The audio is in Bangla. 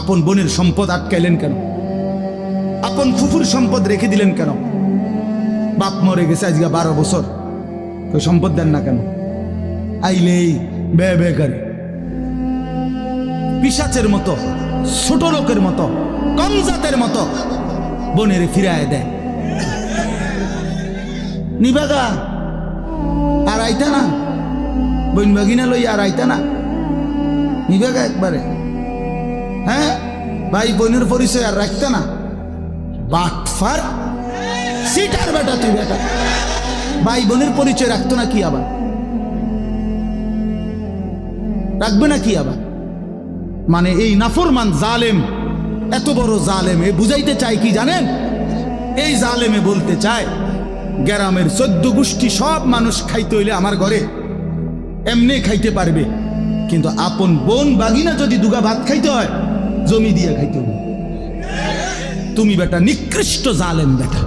আপন বোনের সম্পদ আটকাইলেন কেন? আপন ফুফুর সম্পদ রেখে দিলেন কেন? বাপ মরে গেছে আজকে 12 বছর, তো সম্পদ দেন না কেন? আইলেই বে বে করে পিশাচের মতো, ছোট লোকের মতো, কম জাতের মতো বোনের ফিরায় দেয়। নিবাগা আর আইতা না, বোন বাগিনা লই আর আইতা না, নিবাগা একবারে। হ্যাঁ, ভাই বোনের পরিচয় আর রাখতে না। বাটফার সিটার বেটা, তুই বেটা ভাই বোনের পরিচয় রাখতো না কি আবার? রাখবে না কি আবার? মানে এই নাফরমান জালেম, এত বড় জালেম, এ বুঝাইতে চায় কি জানেন? এই জালেমে বলতে চায় গ্রামের 14 গোষ্ঠী সব মানুষ খাইতে হইলে আমার ঘরে এমনি খাইতে পারবে, কিন্তু আপন বোন বাগিনা যদি দুগা ভাত খাইতে হয় জমি দিয়ে খাইতে হবে। তুমি বেটা নিকৃষ্ট জালেম বেটা।